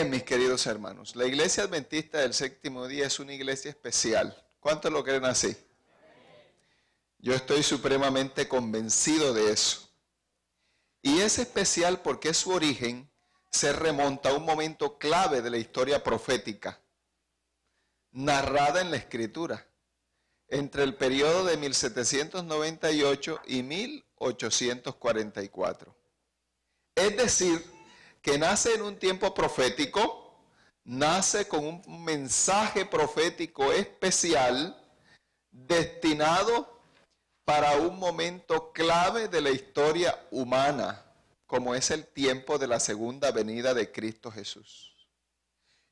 Bien, mis queridos hermanos, la iglesia adventista del séptimo día es una iglesia especial. ¿Cuántos lo creen así? Yo estoy supremamente convencido de eso. Y es especial porque su origen se remonta a un momento clave de la historia profética, narrada en la Escritura, entre el periodo de 1798 y 1844. Es decir, que nace en un tiempo profético, nace con un mensaje profético especial destinado para un momento clave de la historia humana, como es el tiempo de la segunda venida de Cristo Jesús.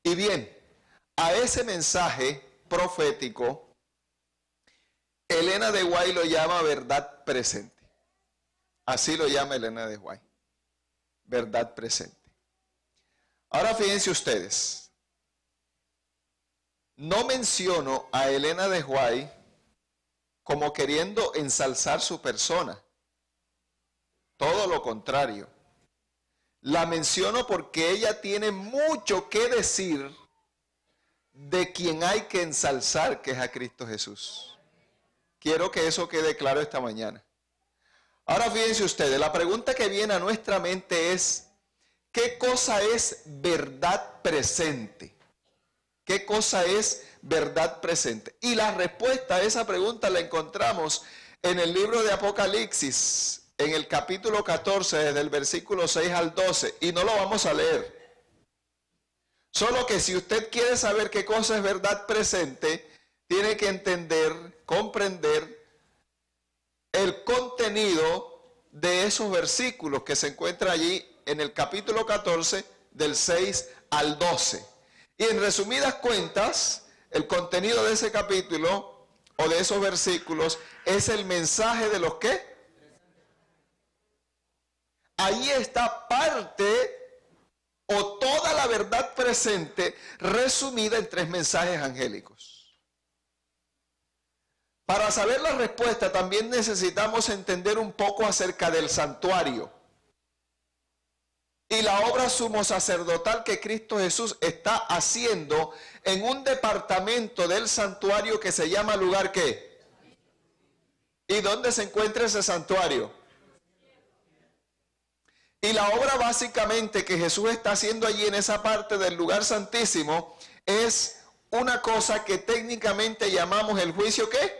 Y bien, a ese mensaje profético, Elena de White lo llama verdad presente. Así lo llama Elena de White, verdad presente. Ahora fíjense ustedes, no menciono a Elena de White como queriendo ensalzar su persona. Todo lo contrario. La menciono porque ella tiene mucho que decir de quien hay que ensalzar, que es a Cristo Jesús. Quiero que eso quede claro esta mañana. Ahora fíjense ustedes, la pregunta que viene a nuestra mente es, ¿qué cosa es verdad presente? ¿Qué cosa es verdad presente? Y la respuesta a esa pregunta la encontramos en el libro de Apocalipsis, en el capítulo 14, desde el versículo 6 al 12, y no lo vamos a leer. Solo que si usted quiere saber qué cosa es verdad presente, tiene que entender, comprender el contenido de esos versículos que se encuentran allí en el capítulo 14, del 6 al 12. Y en resumidas cuentas, el contenido de ese capítulo o de esos versículos es el mensaje de los que. Ahí está parte o toda la verdad presente resumida en 3 mensajes angélicos. Para saber la respuesta también necesitamos entender un poco acerca del santuario y la obra sumo sacerdotal que Cristo Jesús está haciendo en un departamento del santuario que se llama lugar ¿qué? ¿Y dónde se encuentra ese santuario? Y la obra básicamente que Jesús está haciendo allí en esa parte del lugar santísimo es una cosa que técnicamente llamamos el juicio ¿qué?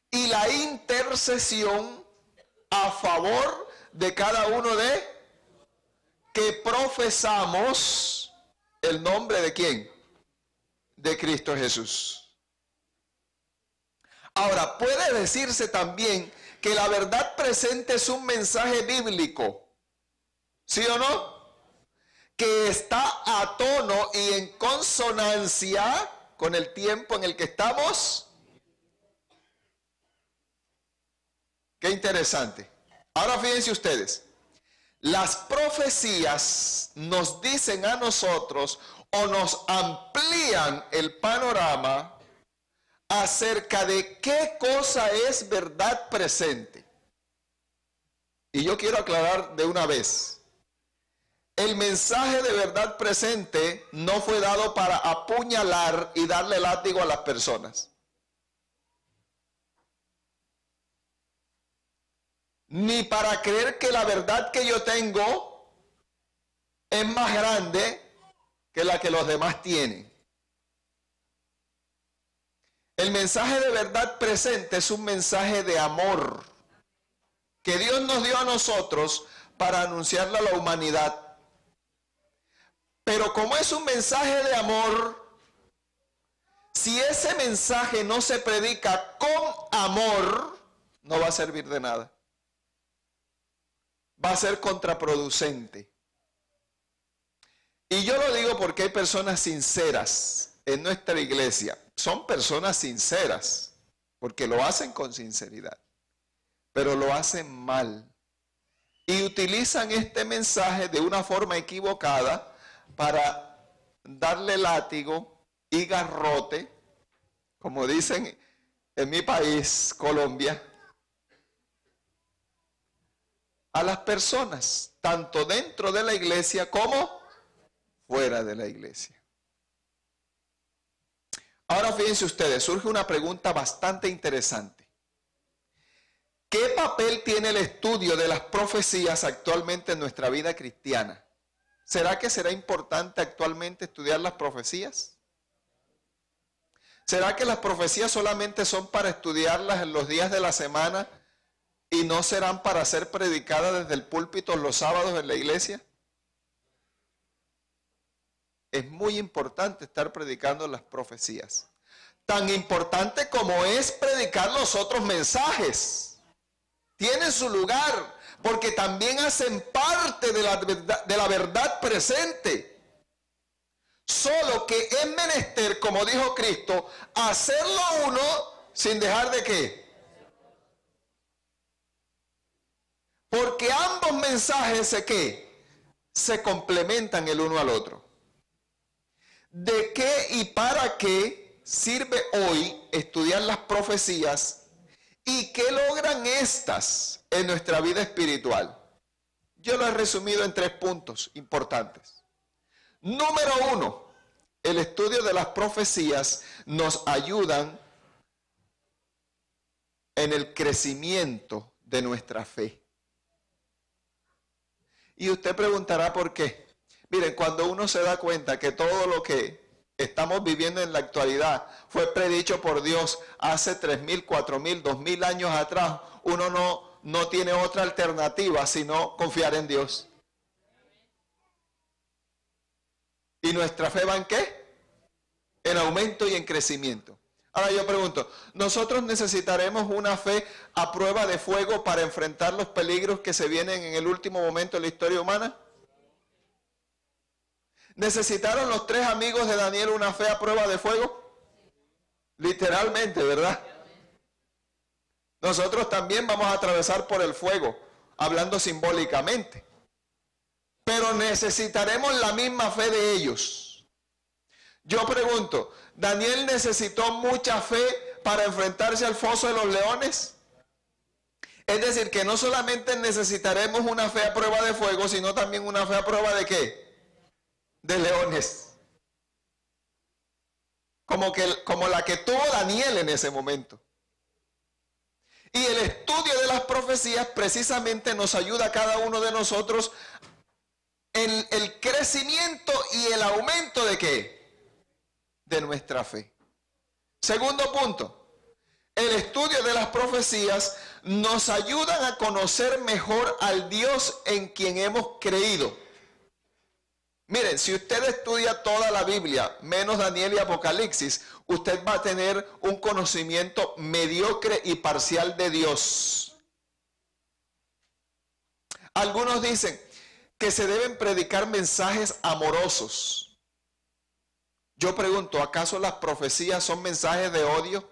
Y la intercesión a favor de cada uno de que profesamos el nombre de ¿quién? De Cristo Jesús. Ahora, puede decirse también que la verdad presente es un mensaje bíblico, ¿sí o no? Que está a tono y en consonancia con el tiempo en el que estamos. Qué interesante. Ahora fíjense ustedes, las profecías nos dicen a nosotros o nos amplían el panorama acerca de qué cosa es verdad presente. Y yo quiero aclarar de una vez, el mensaje de verdad presente no fue dado para apuñalar y darle látigo a las personas. Ni para creer que la verdad que yo tengo es más grande que la que los demás tienen. El mensaje de verdad presente es un mensaje de amor que Dios nos dio a nosotros para anunciarlo a la humanidad. Pero como es un mensaje de amor, si ese mensaje no se predica con amor, no va a servir de nada. Va a ser contraproducente. Y yo lo digo porque hay personas sinceras en nuestra iglesia. Son personas sinceras, porque lo hacen con sinceridad, pero lo hacen mal. Y utilizan este mensaje de una forma equivocada para darle látigo y garrote, como dicen en mi país, Colombia, a las personas, tanto dentro de la iglesia como fuera de la iglesia. Ahora fíjense ustedes, surge una pregunta bastante interesante. ¿Qué papel tiene el estudio de las profecías actualmente en nuestra vida cristiana? ¿Será que será importante actualmente estudiar las profecías? ¿Será que las profecías solamente son para estudiarlas en los días de la semana y no serán para ser predicadas desde el púlpito los sábados en la iglesia? Es muy importante estar predicando las profecías. Tan importante como es predicar los otros mensajes. Tienen su lugar, porque también hacen parte de la verdad presente. Solo que es menester, como dijo Cristo, hacerlo uno sin dejar de qué. Porque ambos mensajes se complementan el uno al otro. ¿De qué y para qué sirve hoy estudiar las profecías? ¿Y qué logran estas en nuestra vida espiritual? Yo lo he resumido en 3 puntos importantes. Número 1, el estudio de las profecías nos ayudan en el crecimiento de nuestra fe. Y usted preguntará por qué. Miren, cuando uno se da cuenta que todo lo que estamos viviendo en la actualidad fue predicho por Dios hace 3.000, 4.000, 2.000 años atrás, uno no tiene otra alternativa sino confiar en Dios. ¿Y nuestra fe va en qué? En aumento y en crecimiento. Ahora yo pregunto, ¿nosotros necesitaremos una fe a prueba de fuego para enfrentar los peligros que se vienen en el último momento de la historia humana? ¿Necesitaron los 3 amigos de Daniel una fe a prueba de fuego? Literalmente, ¿verdad? Nosotros también vamos a atravesar por el fuego, hablando simbólicamente. Pero necesitaremos la misma fe de ellos. Yo pregunto, ¿Daniel necesitó mucha fe para enfrentarse al foso de los leones? Es decir, que no solamente necesitaremos una fe a prueba de fuego, sino también una fe a prueba de ¿qué? De leones. Como la que tuvo Daniel en ese momento. Y el estudio de las profecías precisamente nos ayuda a cada uno de nosotros en el crecimiento y el aumento de ¿qué? De nuestra fe. Segundo punto, el estudio de las profecías nos ayudan a conocer mejor al Dios en quien hemos creído. Miren, si usted estudia toda la Biblia, menos Daniel y Apocalipsis, usted va a tener un conocimiento mediocre y parcial de Dios. Algunos dicen que se deben predicar mensajes amorosos. Yo pregunto, ¿acaso las profecías son mensajes de odio?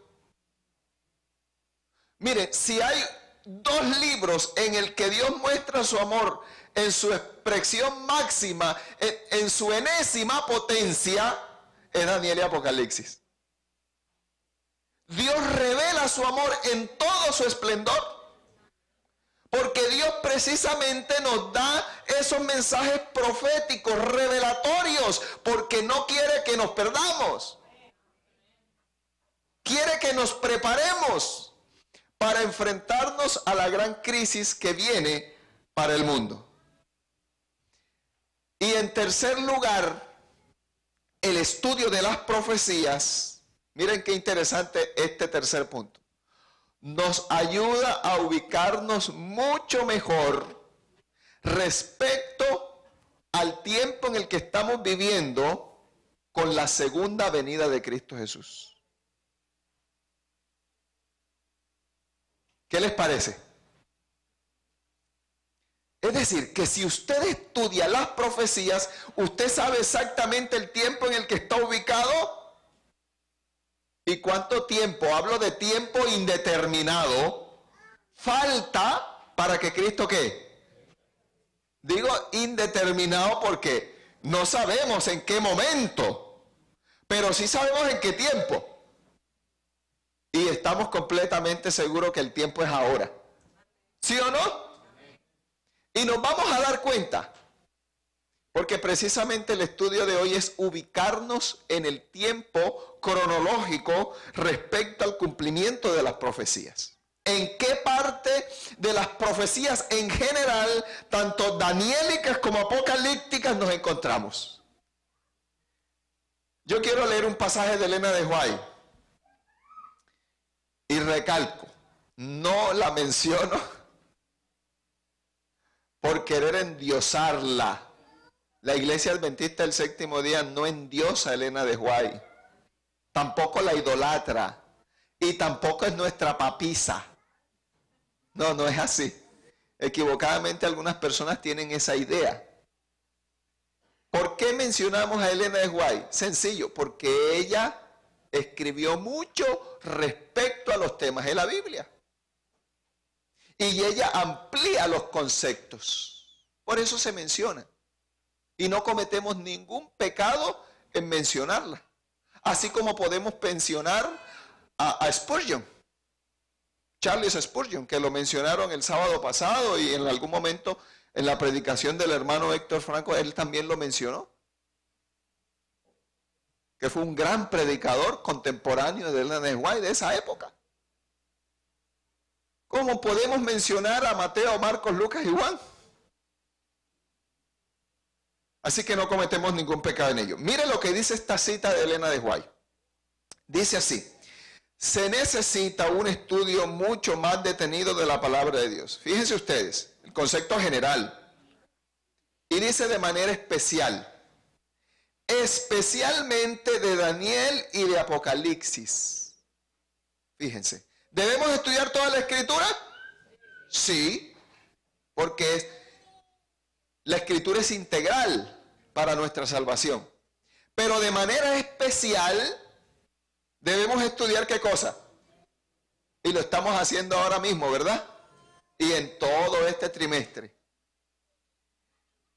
Miren, si hay 2 libros en el que Dios muestra su amor en su expresión máxima, en su enésima potencia, es Daniel y Apocalipsis. Dios revela su amor en todo su esplendor, porque Dios precisamente nos da esos mensajes proféticos, revelatorios, porque no quiere que nos perdamos. Quiere que nos preparemos para enfrentarnos a la gran crisis que viene para el mundo. Y en tercer lugar, el estudio de las profecías, miren qué interesante este tercer punto, nos ayuda a ubicarnos mucho mejor respecto al tiempo en el que estamos viviendo con la segunda venida de Cristo Jesús. ¿Qué les parece? Es decir, que si usted estudia las profecías, usted sabe exactamente el tiempo en el que está ubicado y cuánto tiempo, hablo de tiempo indeterminado, falta para que Cristo ¿qué? Digo indeterminado porque no sabemos en qué momento, pero sí sabemos en qué tiempo. Y estamos completamente seguros que el tiempo es ahora. ¿Sí o no? Y nos vamos a dar cuenta, porque precisamente el estudio de hoy es ubicarnos en el tiempo cronológico respecto al cumplimiento de las profecías. ¿En qué parte de las profecías en general, tanto daniélicas como apocalípticas, nos encontramos? Yo quiero leer un pasaje de Elena de White y recalco, no la menciono por querer endiosarla. La Iglesia Adventista del Séptimo Día no endiosa a Elena de White, tampoco la idolatra y tampoco es nuestra papisa. No, no es así. Equivocadamente algunas personas tienen esa idea. ¿Por qué mencionamos a Elena de White? Sencillo, porque ella escribió mucho respecto a los temas de la Biblia. Y ella amplía los conceptos. Por eso se menciona. Y no cometemos ningún pecado en mencionarla. Así como podemos mencionar a Spurgeon. Charles Spurgeon, que lo mencionaron el sábado pasado y en algún momento en la predicación del hermano Héctor Franco, él también lo mencionó. Que fue un gran predicador contemporáneo de Elena de White de esa época. ¿Cómo podemos mencionar a Mateo, Marcos, Lucas y Juan? Así que no cometemos ningún pecado en ello. Mire lo que dice esta cita de Elena de White. Dice así: se necesita un estudio mucho más detenido de la palabra de Dios. Fíjense ustedes, el concepto general. Y dice de manera especial, especialmente de Daniel y de Apocalipsis. Fíjense, ¿debemos estudiar toda la Escritura? Sí, porque la Escritura es integral para nuestra salvación. Pero de manera especial debemos estudiar ¿qué cosa? Y lo estamos haciendo ahora mismo, ¿verdad? Y en todo este trimestre.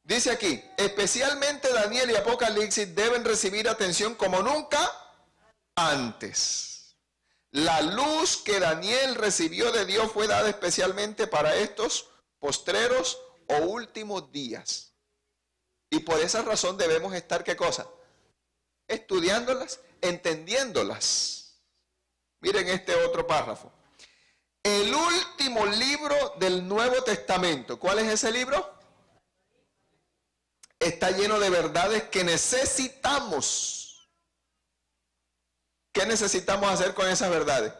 Dice aquí, especialmente Daniel y Apocalipsis deben recibir atención como nunca antes. La luz que Daniel recibió de Dios fue dada especialmente para estos postreros o últimos días. Y por esa razón debemos estar ¿qué cosa? Estudiándolas, entendiéndolas. Miren este otro párrafo. El último libro del Nuevo Testamento. ¿Cuál es ese libro? Está lleno de verdades que necesitamos. ¿Qué necesitamos hacer con esas verdades?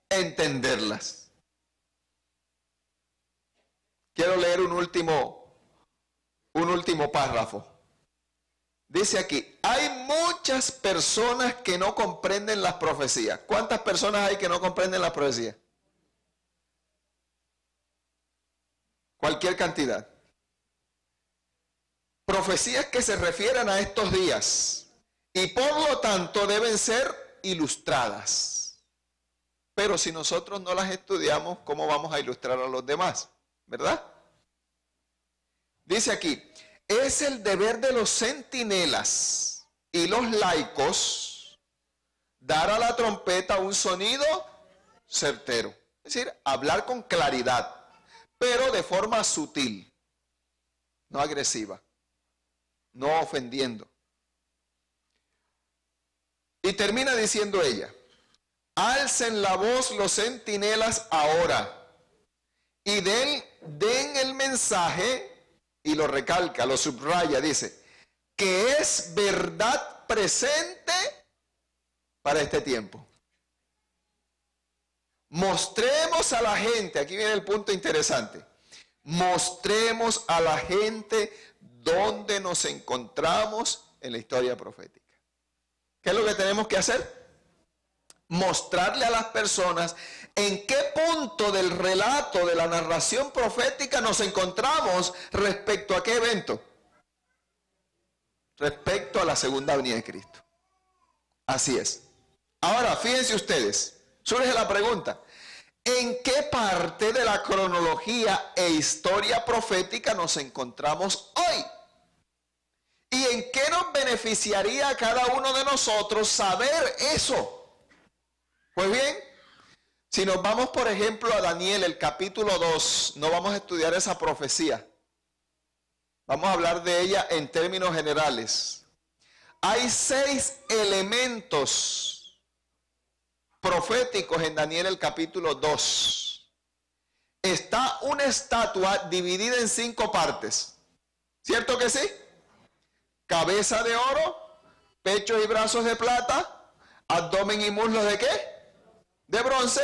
Entenderlas. Quiero leer un último párrafo. Dice aquí, hay muchas personas que no comprenden las profecías. ¿Cuántas personas hay que no comprenden las profecías? Cualquier cantidad. Profecías que se refieren a estos días y por lo tanto deben ser ilustradas. Pero si nosotros no las estudiamos, ¿cómo vamos a ilustrar a los demás? ¿Verdad? Dice aquí, es el deber de los centinelas y los laicos dar a la trompeta un sonido certero. Es decir, hablar con claridad, pero de forma sutil, no agresiva, no ofendiendo. Y termina diciendo ella, alcen la voz los centinelas ahora y den el mensaje, y lo recalca, lo subraya, dice, que es verdad presente para este tiempo. Mostremos a la gente, aquí viene el punto interesante, mostremos a la gente dónde nos encontramos en la historia profética. ¿Qué es lo que tenemos que hacer? Mostrarle a las personas en qué punto del relato de la narración profética nos encontramos respecto a qué evento. Respecto a la segunda venida de Cristo. Así es. Ahora, fíjense ustedes, surge la pregunta, ¿en qué parte de la cronología e historia profética nos encontramos hoy? ¿Y en qué nos beneficiaría a cada uno de nosotros saber eso? Pues bien, Si nos vamos, por ejemplo, a Daniel, el capítulo 2, no vamos a estudiar esa profecía. Vamos a hablar de ella en términos generales. Hay 6 elementos proféticos en Daniel, el capítulo 2. Está una estatua dividida en 5 partes. ¿Cierto que sí? Cabeza de oro, pechos y brazos de plata, abdomen y muslos ¿de qué? De bronce,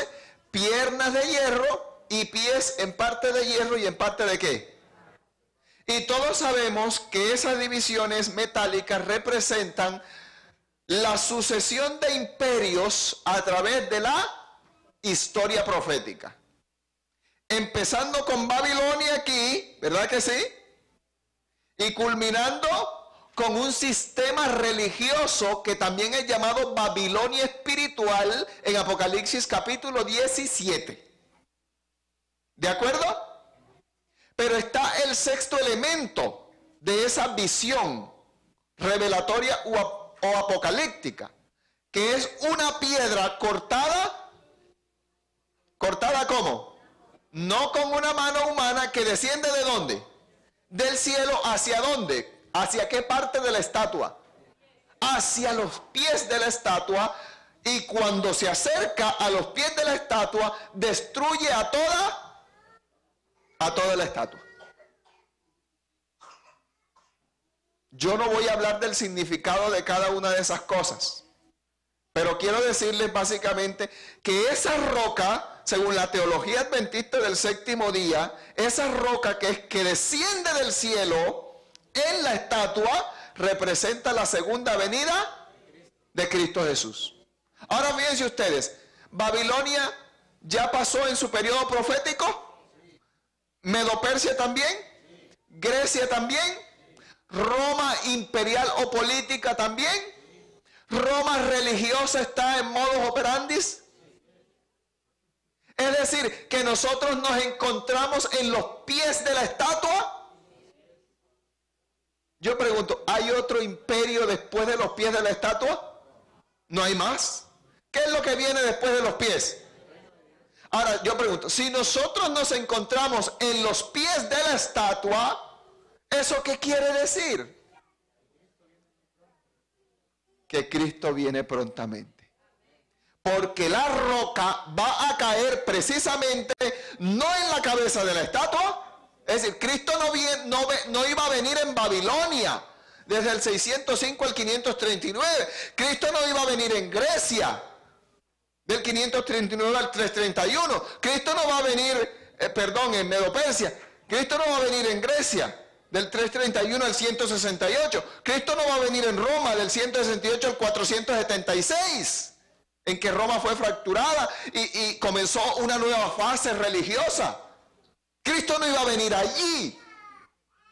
piernas de hierro y pies en parte de hierro y en parte de qué. Y todos sabemos que esas divisiones metálicas representan la sucesión de imperios a través de la historia profética. Empezando con Babilonia aquí, ¿verdad que sí? Y culminando con un sistema religioso que también es llamado Babilonia espiritual en Apocalipsis capítulo 17. ¿De acuerdo? Pero está el 6º elemento de esa visión revelatoria o apocalíptica, que es una piedra cortada. ¿Cortada cómo? No con una mano humana que desciende ¿de dónde? Del cielo. ¿Hacia dónde? ¿Hacia qué parte de la estatua? Hacia los pies de la estatua, y cuando se acerca a los pies de la estatua, destruye a toda la estatua. Yo no voy a hablar del significado de cada una de esas cosas, pero quiero decirles básicamente que esa roca, según la teología adventista del 7º día, esa roca que desciende del cielo en la estatua representa la segunda venida de Cristo Jesús. Ahora fíjense ustedes, Babilonia ya pasó en su periodo profético, Medo-Persia también, Grecia también, Roma imperial o política también, Roma religiosa está en modus operandi. Es decir, que nosotros nos encontramos en los pies de la estatua. Yo pregunto, ¿hay otro imperio después de los pies de la estatua? ¿No hay más? ¿Qué es lo que viene después de los pies? Ahora, yo pregunto, si nosotros nos encontramos en los pies de la estatua, ¿eso qué quiere decir? Que Cristo viene prontamente. Porque la roca va a caer precisamente no en la cabeza de la estatua. Es decir, Cristo no iba a venir en Babilonia desde el 605 al 539. Cristo no iba a venir en Grecia del 539 al 331. Cristo no va a venir, en Medo-Persia. Cristo no va a venir en Grecia del 331 al 168. Cristo no va a venir en Roma del 168 al 476, en que Roma fue fracturada y comenzó una nueva fase religiosa. Cristo no iba a venir allí.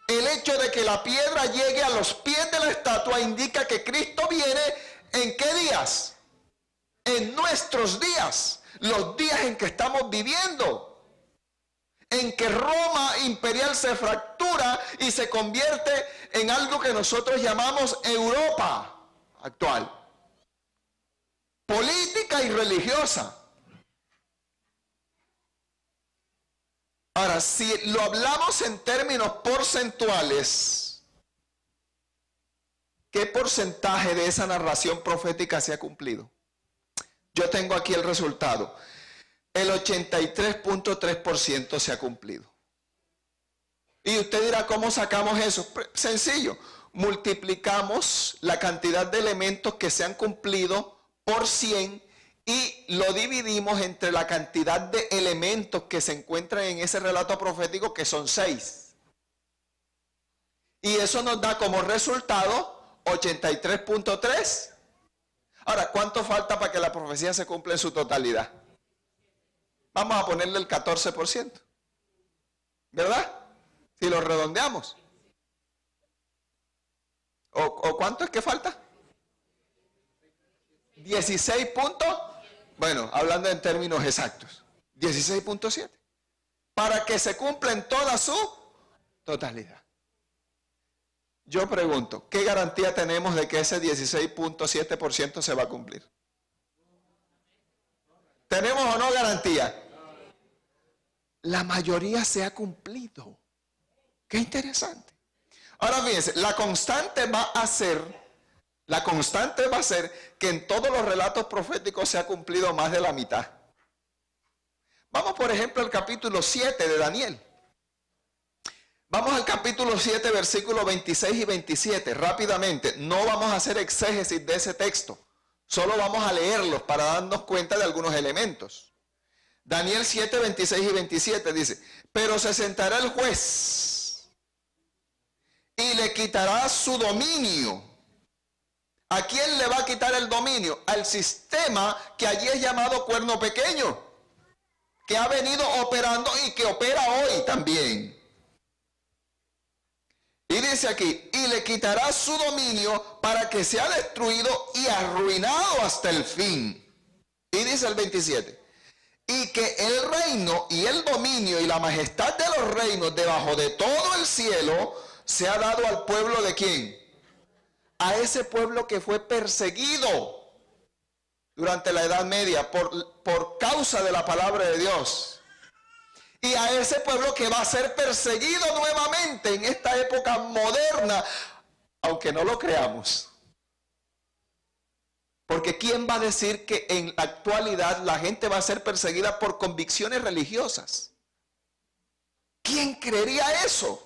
El hecho de que la piedra llegue a los pies de la estatua indica que Cristo viene ¿en qué días? En nuestros días, los días en que estamos viviendo, en que Roma imperial se fractura y se convierte en algo que nosotros llamamos Europa actual, política y religiosa. Ahora, si lo hablamos en términos porcentuales, ¿qué porcentaje de esa narración profética se ha cumplido? Yo tengo aquí el resultado. El 83.3% se ha cumplido. Y usted dirá, ¿cómo sacamos eso? Sencillo, multiplicamos la cantidad de elementos que se han cumplido por 100 y lo dividimos entre la cantidad de elementos que se encuentran en ese relato profético, que son 6. Y eso nos da como resultado 83.3. Ahora, ¿cuánto falta para que la profecía se cumpla en su totalidad? Vamos a ponerle el 14%. ¿Verdad? Si lo redondeamos. ¿O cuánto es que falta? 16 puntos. Bueno, hablando en términos exactos, 16.7. Para que se cumpla en toda su totalidad. Yo pregunto, ¿qué garantía tenemos de que ese 16.7% se va a cumplir? ¿Tenemos o no garantía? La mayoría se ha cumplido. Qué interesante. Ahora fíjense, la constante va a ser que en todos los relatos proféticos se ha cumplido más de la mitad. Vamos por ejemplo al capítulo 7 de Daniel. Vamos al capítulo 7, versículos 26 y 27, rápidamente. No vamos a hacer exégesis de ese texto, solo vamos a leerlos para darnos cuenta de algunos elementos. Daniel 7, 26 y 27 dice: pero se sentará el juez y le quitará su dominio. ¿A quién le va a quitar el dominio? Al sistema que allí es llamado cuerno pequeño, que ha venido operando y que opera hoy también. Y dice aquí: y le quitará su dominio para que sea destruido y arruinado hasta el fin. Y dice el 27: y que el reino y el dominio y la majestad de los reinos debajo de todo el cielo se ha dado al pueblo de ¿quién? A ese pueblo que fue perseguido durante la Edad Media por causa de la palabra de Dios. Y a ese pueblo que va a ser perseguido nuevamente en esta época moderna, aunque no lo creamos. Porque ¿quién va a decir que en la actualidad la gente va a ser perseguida por convicciones religiosas? ¿Quién creería eso?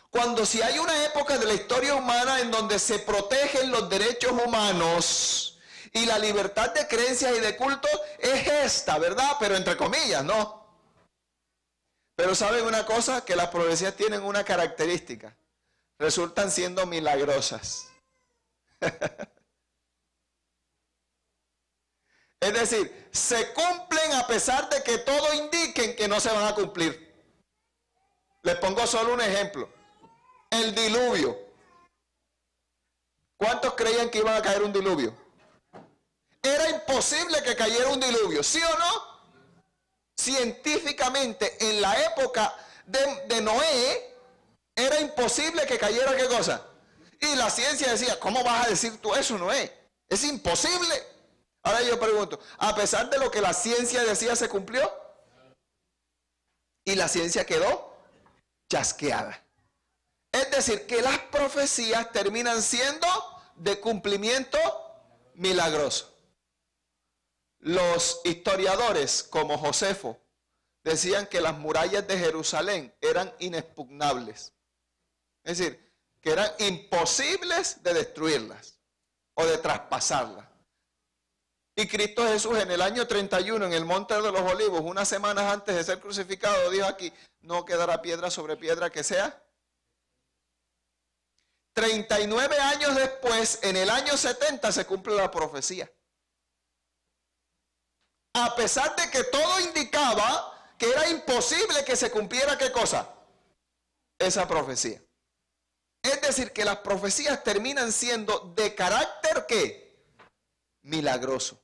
Cuando si hay una época de la historia humana en donde se protegen los derechos humanos y la libertad de creencias y de culto, es esta, ¿verdad? Pero entre comillas, ¿no? Pero ¿saben una cosa? Que las profecías tienen una característica. Resultan siendo milagrosas. Es decir, se cumplen a pesar de que todo indiquen que no se van a cumplir. Les pongo solo un ejemplo. El diluvio. ¿Cuántos creían que iba a caer un diluvio? Era imposible que cayera un diluvio, ¿sí o no? Científicamente, en la época de Noé, era imposible que cayera ¿qué cosa? Y la ciencia decía: ¿cómo vas a decir tú eso, Noé? Es imposible. Ahora yo pregunto, ¿a pesar de lo que la ciencia decía se cumplió? Y la ciencia quedó chasqueada. Es decir, que las profecías terminan siendo de cumplimiento milagroso. Los historiadores, como Josefo, decían que las murallas de Jerusalén eran inexpugnables. Es decir, que eran imposibles de destruirlas o de traspasarlas. Y Cristo Jesús en el año 31, en el Monte de los Olivos, unas semanas antes de ser crucificado, dijo aquí: no quedará piedra sobre piedra que sea. 39 años después, en el año 70, se cumple la profecía. A pesar de que todo indicaba que era imposible que se cumpliera ¿qué cosa? Esa profecía. Es decir, que las profecías terminan siendo de carácter ¿qué? Milagroso.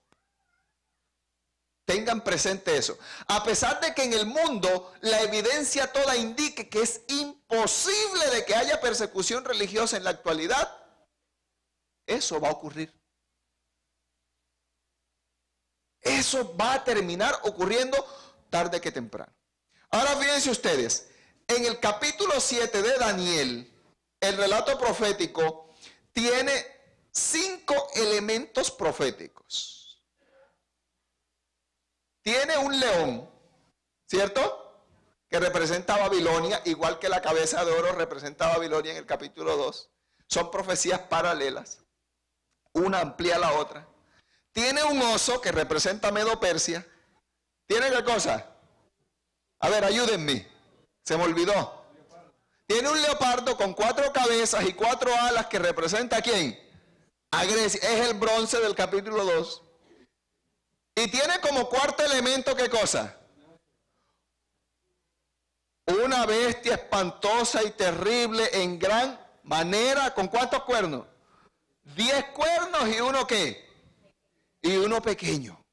Tengan presente eso. A pesar de que en el mundo la evidencia toda indique que es imposible de que haya persecución religiosa en la actualidad, eso va a ocurrir. Eso va a terminar ocurriendo tarde que temprano. Ahora fíjense ustedes, en el capítulo 7 de Daniel, el relato profético tiene 5 elementos proféticos. Tiene un león, ¿cierto? Que representa a Babilonia, igual que la cabeza de oro representa a Babilonia en el capítulo 2. Son profecías paralelas. Una amplía a la otra. Tiene un oso que representa a Medo-Persia. ¿Tiene qué cosa? A ver, ayúdenme. Se me olvidó. Tiene un leopardo con 4 cabezas y 4 alas que representa ¿a quién? A Grecia. Es el bronce del capítulo 2. Y tiene como cuarto elemento ¿qué cosa? Una bestia espantosa y terrible en gran manera. ¿Con cuántos cuernos? 10 cuernos y uno ¿qué? Y uno pequeño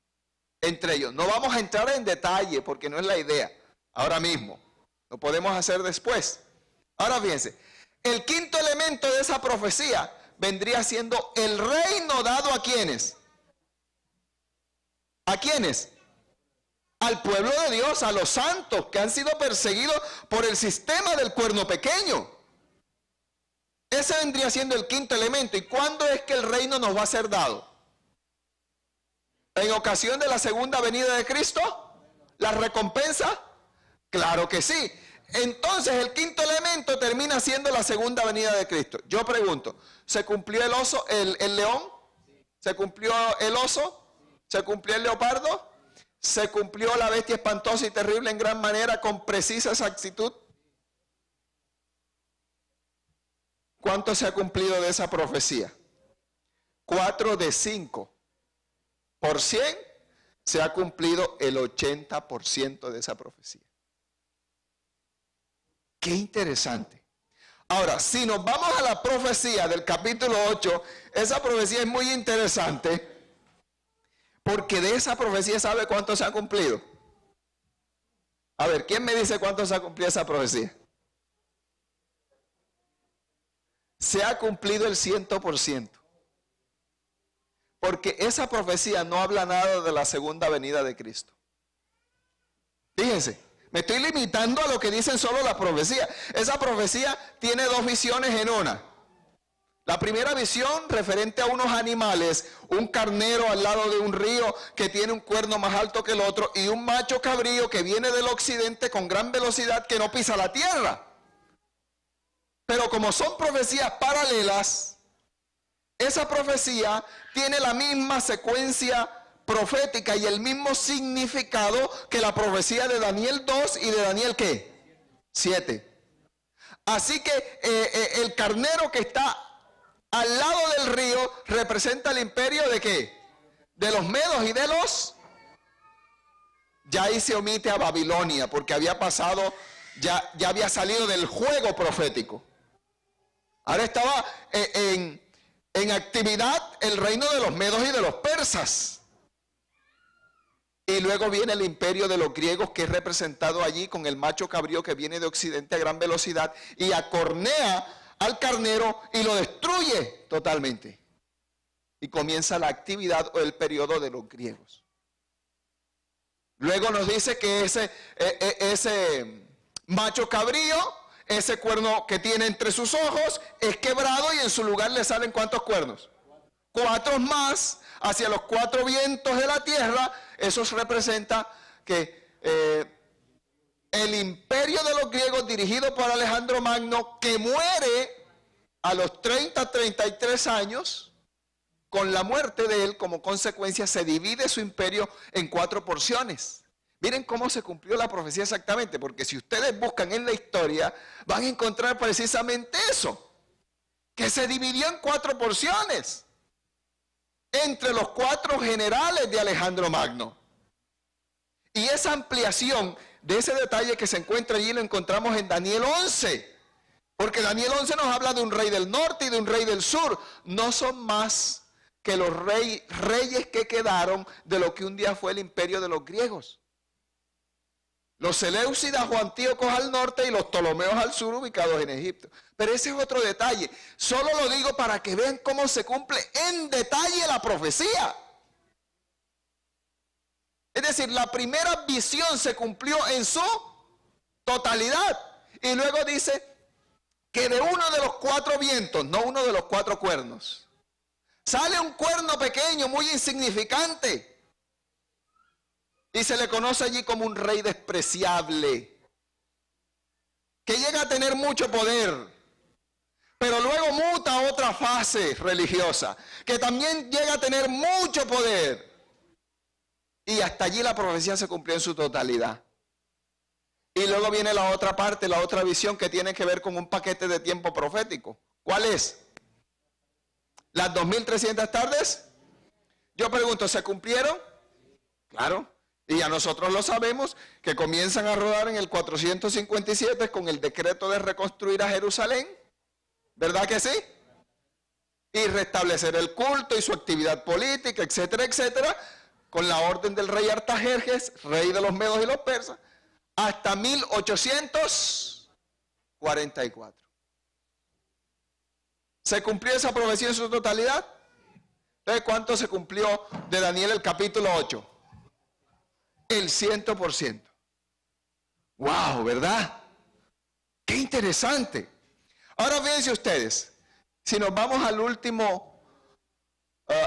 entre ellos. No vamos a entrar en detalle porque no es la idea ahora mismo. Lo podemos hacer después. Ahora fíjense, el quinto elemento de esa profecía vendría siendo el reino dado ¿a quiénes? ¿A quiénes? al pueblo de Dios, a los santos que han sido perseguidos por el sistema del cuerno pequeño. Ese vendría siendo el quinto elemento. ¿Y cuándo es que el reino nos va a ser dado? ¿En ocasión de la segunda venida de Cristo? ¿La recompensa? Claro que sí. Entonces el quinto elemento termina siendo la segunda venida de Cristo. Yo pregunto, ¿se cumplió el oso, el león? ¿Se cumplió el oso? ¿Se cumplió el leopardo? ¿Se cumplió la bestia espantosa y terrible en gran manera con precisa exactitud? ¿Cuánto se ha cumplido de esa profecía? 4 de 5. Por 100 se ha cumplido el 80% de esa profecía. Qué interesante. Ahora, si nos vamos a la profecía del capítulo 8, esa profecía es muy interesante, porque de esa profecía sabe cuánto se ha cumplido. A ver, ¿quién me dice cuánto se ha cumplido esa profecía? Se ha cumplido el 100%. Porque esa profecía no habla nada de la segunda venida de Cristo. Fíjense. Me estoy limitando a lo que dicen solo las profecías. Esa profecía tiene dos visiones en una. La primera visión referente a unos animales, un carnero al lado de un río que tiene un cuerno más alto que el otro y un macho cabrío que viene del occidente con gran velocidad que no pisa la tierra. Pero como son profecías paralelas, esa profecía tiene la misma secuencia profética y el mismo significado que la profecía de Daniel 2 y de Daniel ¿qué? 7. Así que el carnero que está al lado del río representa el imperio de ¿qué? De los medos y de los... Ya ahí se omite a Babilonia porque había pasado, ya había salido del juego profético. Ahora estaba en actividad el reino de los medos y de los persas. Y luego viene el imperio de los griegos que es representado allí con el macho cabrío que viene de occidente a gran velocidad y acornea al carnero y lo destruye totalmente. Y comienza la actividad o el periodo de los griegos. Luego nos dice que ese macho cabrío, ese cuerno que tiene entre sus ojos, es quebrado y en su lugar le salen ¿cuántos cuernos? 4 más hacia los 4 vientos de la tierra. Eso representa que el imperio de los griegos dirigido por Alejandro Magno, que muere a los 33 años, con la muerte de él como consecuencia se divide su imperio en 4 porciones. Miren cómo se cumplió la profecía exactamente, porque si ustedes buscan en la historia van a encontrar precisamente eso, que se dividió en 4 porciones. Entre los 4 generales de Alejandro Magno. Y esa ampliación de ese detalle que se encuentra allí lo encontramos en Daniel 11. Porque Daniel 11 nos habla de un rey del norte y de un rey del sur. No son más que los reyes que quedaron de lo que un día fue el imperio de los griegos. Los Seleucidas o Antíocos al norte y los Ptolomeos al sur, ubicados en Egipto. Pero ese es otro detalle. Solo lo digo para que vean cómo se cumple en detalle la profecía. Es decir, la primera visión se cumplió en su totalidad. Y luego dice que de uno de los 4 vientos, no uno de los 4 cuernos, sale un cuerno pequeño, muy insignificante. Y se le conoce allí como un rey despreciable, que llega a tener mucho poder, pero luego muta a otra fase religiosa, que también llega a tener mucho poder. Y hasta allí la profecía se cumplió en su totalidad. Y luego viene la otra parte, la otra visión que tiene que ver con un paquete de tiempo profético. ¿Cuál es? ¿Las 2300 tardes? Yo pregunto, ¿se cumplieron? Claro. Y ya nosotros lo sabemos, que comienzan a rodar en el 457 con el decreto de reconstruir a Jerusalén. ¿Verdad que sí? Y restablecer el culto y su actividad política, etcétera, etcétera, con la orden del rey Artajerjes, rey de los medos y los persas, hasta 1844. ¿Se cumplió esa profecía en su totalidad? Entonces, ¿cuánto se cumplió de Daniel el capítulo 8? el 100%. ¡Wow! ¿Verdad? ¡Qué interesante! Ahora fíjense ustedes, si nos vamos al último,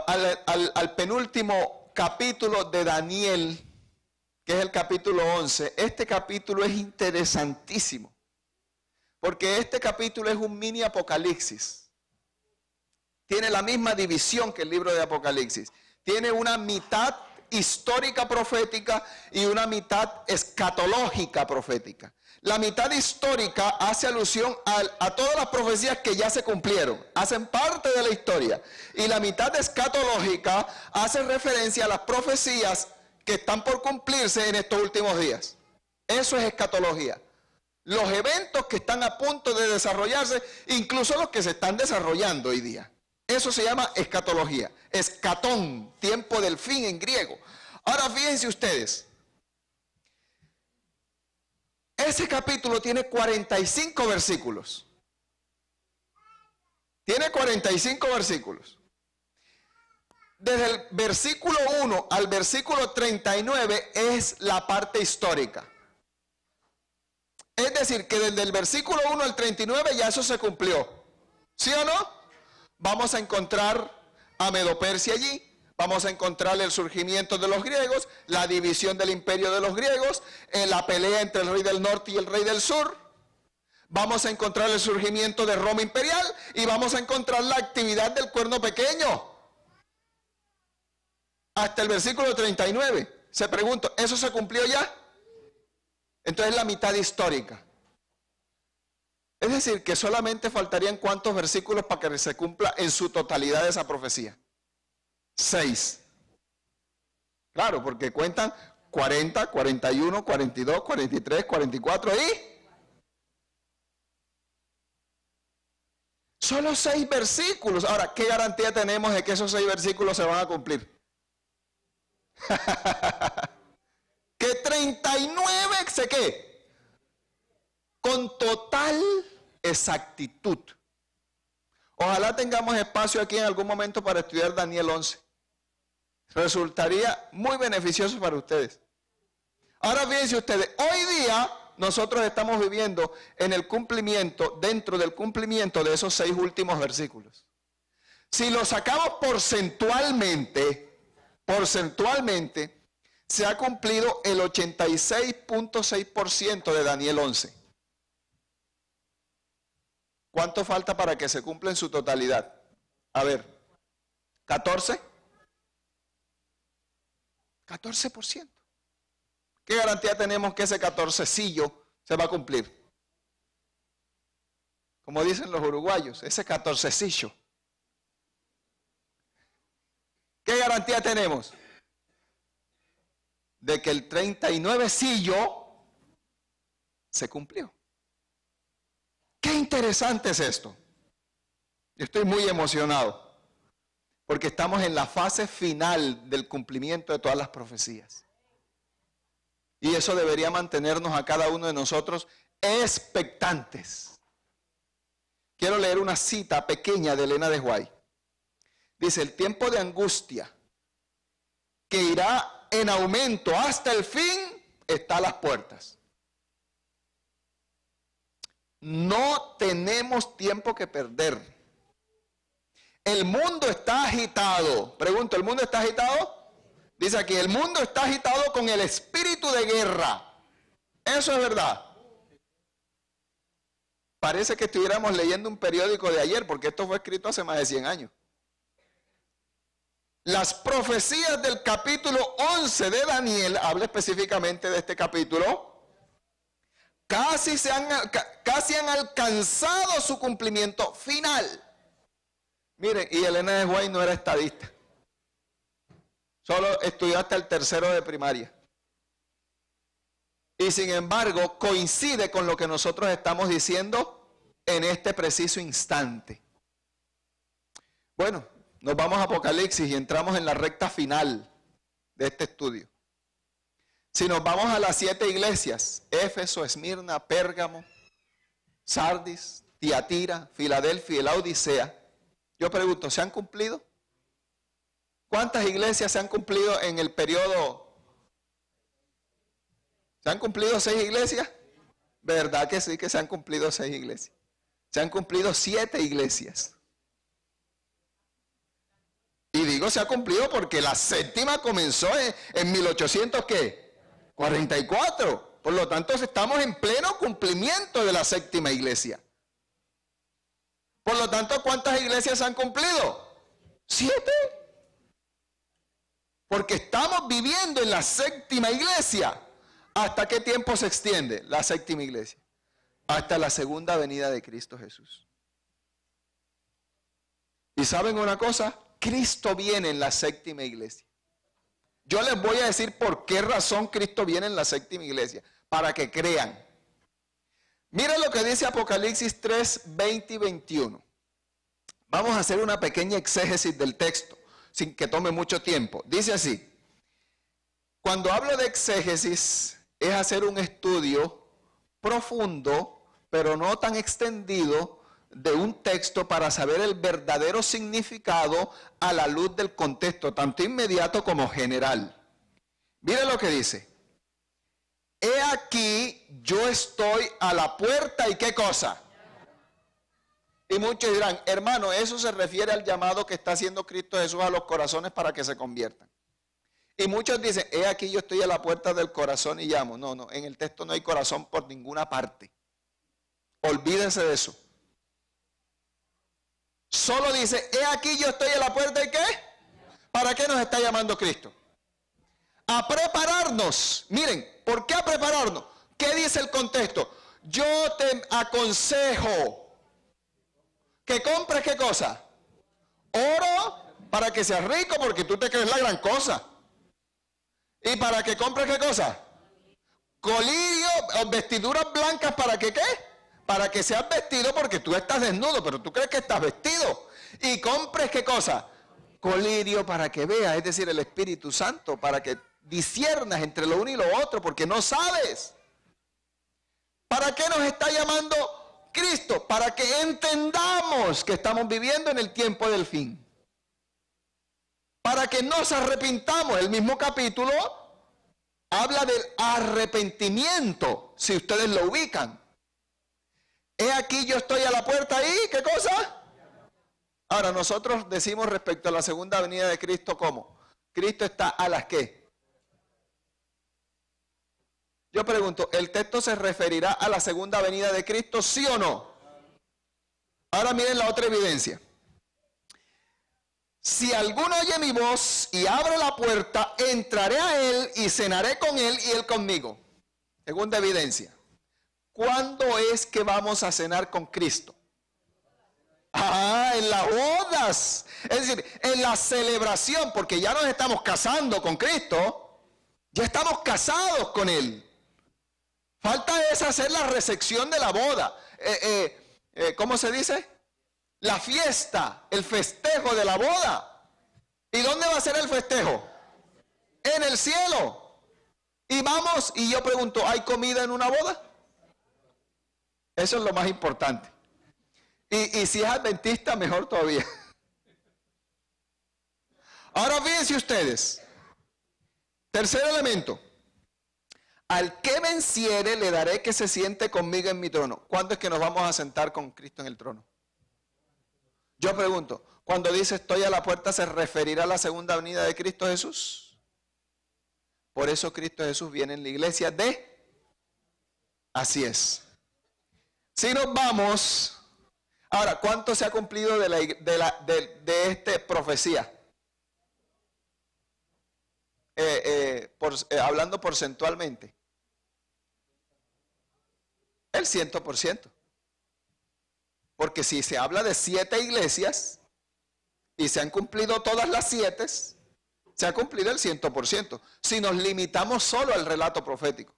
al penúltimo capítulo de Daniel, que es el capítulo 11, este capítulo es interesantísimo, porque este capítulo es un mini Apocalipsis. Tiene la misma división que el libro de Apocalipsis. Tiene una mitad histórica profética y una mitad escatológica profética. La mitad histórica hace alusión a todas las profecías que ya se cumplieron, hacen parte de la historia. Y la mitad escatológica hace referencia a las profecías que están por cumplirse en estos últimos días. Eso es escatología. Los eventos que están a punto de desarrollarse, incluso los que se están desarrollando hoy día. Eso se llama escatología. Escatón, tiempo del fin en griego. Ahora fíjense ustedes. Ese capítulo tiene 45 versículos. Tiene 45 versículos. Desde el versículo 1 al versículo 39 es la parte histórica. Es decir, que desde el versículo 1 al 39 ya eso se cumplió. ¿Sí o no? Vamos a encontrar a Medo-Persia allí. Vamos a encontrar el surgimiento de los griegos, la división del imperio de los griegos, la pelea entre el rey del norte y el rey del sur. Vamos a encontrar el surgimiento de Roma imperial y vamos a encontrar la actividad del cuerno pequeño. Hasta el versículo 39. Se pregunta, ¿eso se cumplió ya? Entonces la mitad histórica. Es decir, que solamente faltarían ¿cuántos versículos para que se cumpla en su totalidad esa profecía? 6. Claro, porque cuentan 40, 41, 42, 43, 44 y solo 6 versículos. Ahora, ¿qué garantía tenemos de que esos 6 versículos se van a cumplir? Que 39 se qué, con total exactitud. Ojalá tengamos espacio aquí en algún momento para estudiar Daniel 11. Resultaría muy beneficioso para ustedes. Ahora fíjense ustedes, hoy día nosotros estamos viviendo en el cumplimiento, dentro del cumplimiento de esos 6 últimos versículos. Si lo sacamos porcentualmente, se ha cumplido el 86.6% de Daniel 11. ¿Cuánto falta para que se cumpla en su totalidad? A ver, 14%. 14%. ¿Qué garantía tenemos que ese 14cillo se va a cumplir? Como dicen los uruguayos, ese 14cillo. ¿Qué garantía tenemos? De que el 39cillo se cumplió. Qué interesante es esto. Yo estoy muy emocionado porque estamos en la fase final del cumplimiento de todas las profecías. Y eso debería mantenernos a cada uno de nosotros expectantes. Quiero leer una cita pequeña de Elena de White. Dice, el tiempo de angustia que irá en aumento hasta el fin está a las puertas. No tenemos tiempo que perder. El mundo está agitado. Pregunto, ¿el mundo está agitado? Dice aquí, el mundo está agitado con el espíritu de guerra. Eso es verdad. Parece que estuviéramos leyendo un periódico de ayer, porque esto fue escrito hace más de 100 años. Las profecías del capítulo 11 de Daniel, habla específicamente de este capítulo, casi han alcanzado su cumplimiento final. Miren, y Elena de White no era estadista. Solo estudió hasta el tercero de primaria. Y sin embargo, coincide con lo que nosotros estamos diciendo en este preciso instante. Bueno, nos vamos a Apocalipsis y entramos en la recta final de este estudio. Si nos vamos a las 7 iglesias, Éfeso, Esmirna, Pérgamo, Sardis, Tiatira, Filadelfia y la Odisea, yo pregunto, ¿se han cumplido? ¿Cuántas iglesias se han cumplido en el periodo ¿Se han cumplido 6 iglesias? ¿Verdad que sí que se han cumplido 6 iglesias? Se han cumplido 7 iglesias. Y digo se ha cumplido porque la séptima comenzó en 1844. Por lo tanto, estamos en pleno cumplimiento de la séptima iglesia. Por lo tanto, ¿cuántas iglesias han cumplido? 7. Porque estamos viviendo en la séptima iglesia. ¿Hasta qué tiempo se extiende la séptima iglesia? Hasta la segunda venida de Cristo Jesús. ¿Y saben una cosa? Cristo viene en la séptima iglesia. Yo les voy a decir por qué razón Cristo viene en la séptima iglesia, para que crean. Miren lo que dice Apocalipsis 3, 20 y 21. Vamos a hacer una pequeña exégesis del texto, sin que tome mucho tiempo. Dice así: cuando hablo de exégesis, es hacer un estudio profundo, pero no tan extendido, de un texto para saber el verdadero significado a la luz del contexto, tanto inmediato como general. Mire lo que dice: he aquí, yo estoy a la puerta, ¿y qué cosa? Y muchos dirán, hermano, eso se refiere al llamado que está haciendo Cristo Jesús a los corazones para que se conviertan. Y muchos dicen, he aquí, yo estoy a la puerta del corazón y llamo. No, no, en el texto no hay corazón por ninguna parte. Olvídense de eso. Solo dice, he aquí, yo estoy a la puerta, ¿y qué? ¿Para qué nos está llamando Cristo? A prepararnos. Miren, ¿por qué a prepararnos? ¿Qué dice el contexto? Yo te aconsejo que compres, ¿qué cosa? Oro para que seas rico, porque tú te crees la gran cosa. ¿Y para que compres qué cosa? Colirio, vestiduras blancas, ¿para que qué? Para que seas vestido, porque tú estás desnudo, pero tú crees que estás vestido. Y compres qué cosa? Colirio, para que veas, es decir, el Espíritu Santo, para que disciernas entre lo uno y lo otro, porque no sabes. ¿Para qué nos está llamando Cristo? Para que entendamos que estamos viviendo en el tiempo del fin. Para que nos arrepintamos. El mismo capítulo habla del arrepentimiento, si ustedes lo ubican. He aquí, yo estoy a la puerta y ¿qué cosa? Ahora, nosotros decimos respecto a la segunda venida de Cristo, ¿cómo? Cristo está a las ¿qué? Yo pregunto, ¿el texto se referirá a la segunda venida de Cristo, sí o no? Ahora miren la otra evidencia. Si alguno oye mi voz y abre la puerta, entraré a él y cenaré con él y él conmigo. Segunda evidencia. ¿Cuándo es que vamos a cenar con Cristo? En las bodas. Es decir, en la celebración, porque ya nos estamos casando con Cristo. Ya estamos casados con Él. Falta es hacer la recepción de la boda. ¿Cómo se dice? La fiesta, el festejo de la boda. ¿Y dónde va a ser el festejo? En el cielo. Y vamos, y yo pregunto, ¿hay comida en una boda? Eso es lo más importante. Y si es adventista, mejor todavía. Ahora fíjense ustedes. Tercer elemento. Al que venciere le daré que se siente conmigo en mi trono. ¿Cuándo es que nos vamos a sentar con Cristo en el trono? Yo pregunto, cuando dice estoy a la puerta, ¿se referirá a la segunda venida de Cristo Jesús? Por eso Cristo Jesús viene en la iglesia de... Así es. Si nos vamos... Ahora, ¿cuánto se ha cumplido de esta profecía? Hablando porcentualmente. El 100%. Porque si se habla de 7 iglesias y se han cumplido todas las 7, se ha cumplido el 100%. Si nos limitamos solo al relato profético.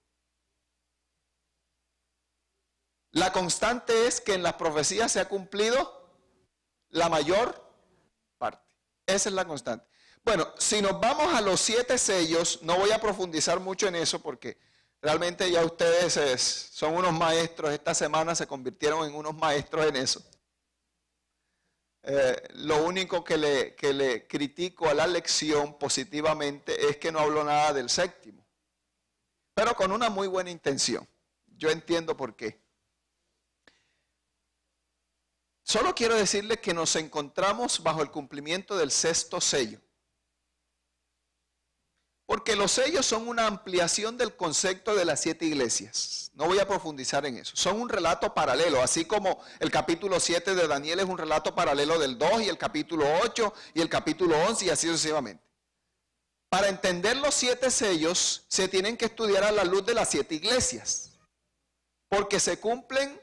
La constante es que en las profecías se ha cumplido la mayor parte. Esa es la constante. Bueno, si nos vamos a los 7 sellos, no voy a profundizar mucho en eso porque realmente ya ustedes son unos maestros. Esta semana se convirtieron en unos maestros en eso. Lo único que le critico a la lección positivamente es que no habló nada del séptimo. pero con una muy buena intención. Yo entiendo por qué. Solo quiero decirles que nos encontramos bajo el cumplimiento del sexto sello. Porque los sellos son una ampliación del concepto de las 7 iglesias. No voy a profundizar en eso. Son un relato paralelo, así como el capítulo 7 de Daniel es un relato paralelo del 2 y el capítulo 8 y el capítulo 11 y así sucesivamente. Para entender los 7 sellos se tienen que estudiar a la luz de las 7 iglesias. Porque se cumplen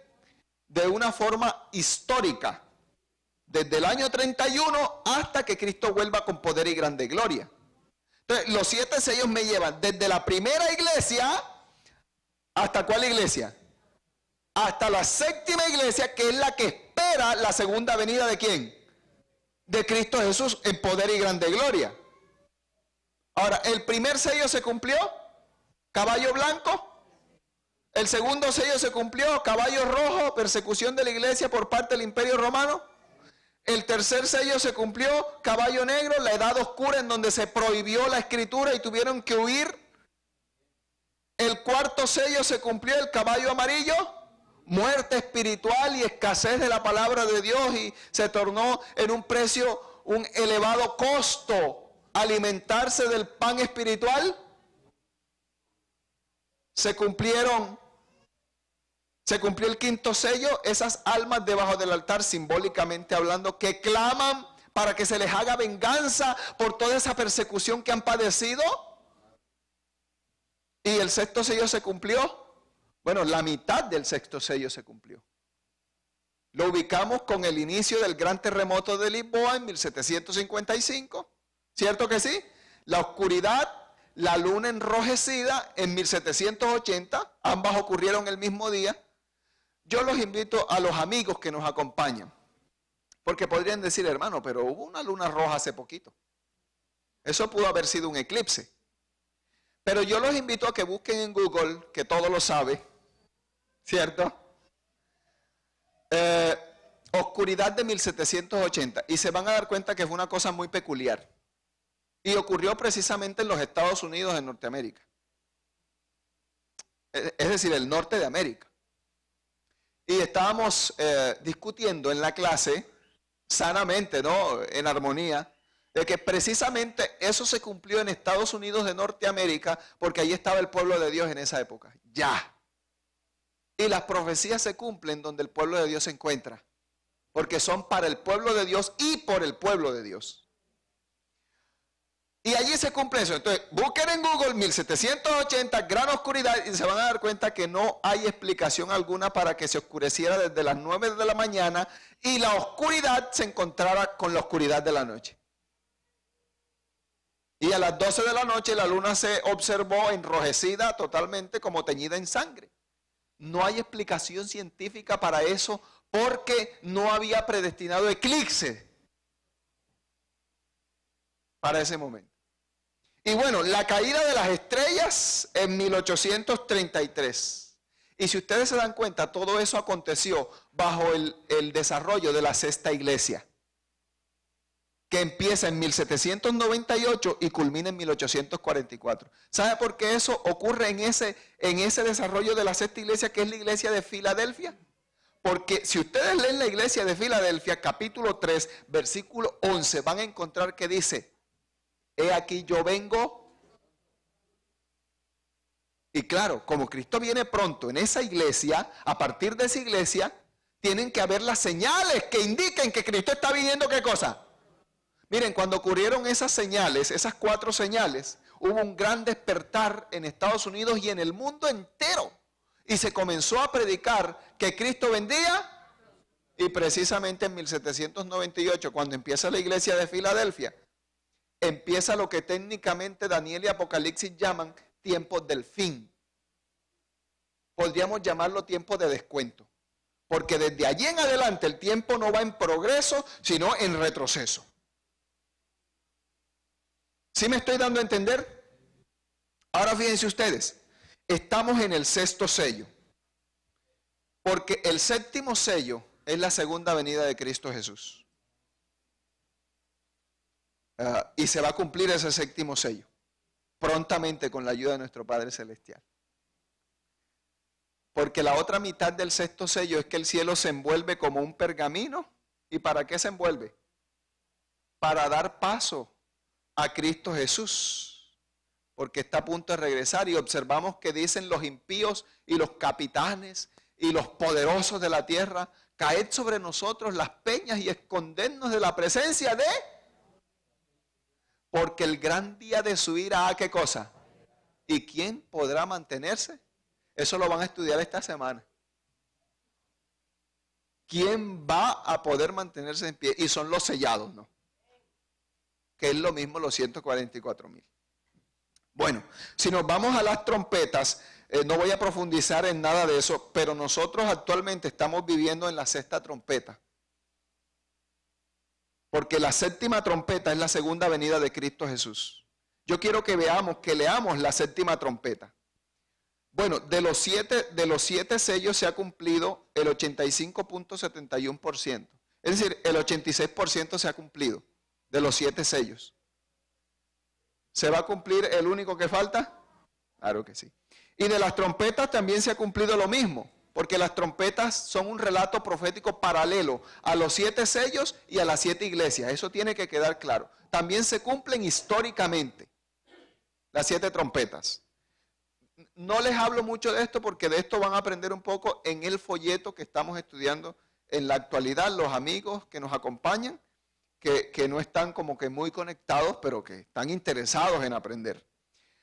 de una forma histórica. Desde el año 31 hasta que Cristo vuelva con poder y grande gloria. Entonces, los 7 sellos me llevan desde la primera iglesia, ¿hasta cuál iglesia? Hasta la séptima iglesia, que es la que espera la segunda venida ¿de quién? De Cristo Jesús en poder y grande gloria. Ahora, el primer sello se cumplió, caballo blanco. El segundo sello se cumplió, caballo rojo, persecución de la iglesia por parte del Imperio Romano. El tercer sello se cumplió, caballo negro, la edad oscura en donde se prohibió la escritura y tuvieron que huir. El cuarto sello se cumplió, el caballo amarillo, muerte espiritual y escasez de la palabra de Dios y se tornó en un precio, un elevado costo alimentarse del pan espiritual. Se cumplió el quinto sello, esas almas debajo del altar, simbólicamente hablando, que claman para que se les haga venganza por toda esa persecución que han padecido. Y el sexto sello se cumplió. Bueno, la mitad del sexto sello se cumplió. Lo ubicamos con el inicio del gran terremoto de Lisboa en 1755. ¿Cierto que sí? La oscuridad, la luna enrojecida en 1780, ambas ocurrieron el mismo día. Yo los invito a los amigos que nos acompañan, porque podrían decir, hermano, pero hubo una luna roja hace poquito. Eso pudo haber sido un eclipse. Pero yo los invito a que busquen en Google, que todo lo sabe, ¿cierto? Oscuridad de 1780, y se van a dar cuenta que es una cosa muy peculiar. Y ocurrió precisamente en los Estados Unidos de Norteamérica. Es decir, el norte de América. Y estábamos discutiendo en la clase, sanamente, ¿no? En armonía, de que precisamente eso se cumplió en Estados Unidos de Norteamérica, porque ahí estaba el pueblo de Dios en esa época. Ya. Y las profecías se cumplen donde el pueblo de Dios se encuentra, porque son para el pueblo de Dios y por el pueblo de Dios. Y allí se cumple eso. Entonces, busquen en Google 1780, gran oscuridad, y se van a dar cuenta que no hay explicación alguna para que se oscureciera desde las 9 de la mañana y la oscuridad se encontrara con la oscuridad de la noche. Y a las 12 de la noche la luna se observó enrojecida totalmente, como teñida en sangre. No hay explicación científica para eso porque no había predestinado eclipse para ese momento. Y bueno, la caída de las estrellas en 1833. Y si ustedes se dan cuenta, todo eso aconteció bajo el desarrollo de la sexta iglesia, que empieza en 1798 y culmina en 1844. ¿Sabe por qué eso ocurre en ese desarrollo de la sexta iglesia, que es la iglesia de Filadelfia? Porque si ustedes leen la iglesia de Filadelfia, capítulo 3, versículo 11, van a encontrar que dice: he aquí yo vengo. Y claro, como Cristo viene pronto en esa iglesia, a partir de esa iglesia, tienen que haber las señales que indiquen que Cristo está viniendo. ¿Qué cosa? Miren, cuando ocurrieron esas señales, esas 4 señales, hubo un gran despertar en Estados Unidos y en el mundo entero. Y se comenzó a predicar que Cristo vendría. Y precisamente en 1798, cuando empieza la iglesia de Filadelfia, empieza lo que técnicamente Daniel y Apocalipsis llaman tiempos del fin. Podríamos llamarlo tiempos de descuento, porque desde allí en adelante el tiempo no va en progreso, sino en retroceso. ¿Sí me estoy dando a entender? Ahora fíjense ustedes, estamos en el sexto sello, porque el séptimo sello es la segunda venida de Cristo Jesús. Y se va a cumplir ese séptimo sello prontamente con la ayuda de nuestro Padre Celestial. Porque la otra mitad del sexto sello es que el cielo se envuelve como un pergamino. ¿Y para qué se envuelve? Para dar paso a Cristo Jesús. Porque está a punto de regresar y observamos que dicen los impíos y los capitanes y los poderosos de la tierra: caed sobre nosotros las peñas y escondernos de la presencia de... Porque el gran día de su ira, ¿a qué cosa? ¿Y quién podrá mantenerse? Eso lo van a estudiar esta semana. ¿Quién va a poder mantenerse en pie? Y son los sellados, ¿no? Que es lo mismo los 144,000. Bueno, si nos vamos a las trompetas, no voy a profundizar en nada de eso, pero nosotros actualmente estamos viviendo en la sexta trompeta. Porque la séptima trompeta es la segunda venida de Cristo Jesús. Yo quiero que veamos, que leamos la séptima trompeta. Bueno, de los siete sellos se ha cumplido el 85.71%. Es decir, el 86% se ha cumplido de los 7 sellos. ¿Se va a cumplir el único que falta? Claro que sí. Y de las trompetas también se ha cumplido lo mismo, porque las trompetas son un relato profético paralelo a los 7 sellos y a las 7 iglesias. Eso tiene que quedar claro. También se cumplen históricamente las 7 trompetas. No les hablo mucho de esto porque de esto van a aprender un poco en el folleto que estamos estudiando en la actualidad, los amigos que nos acompañan, que no están como que muy conectados, pero que están interesados en aprender.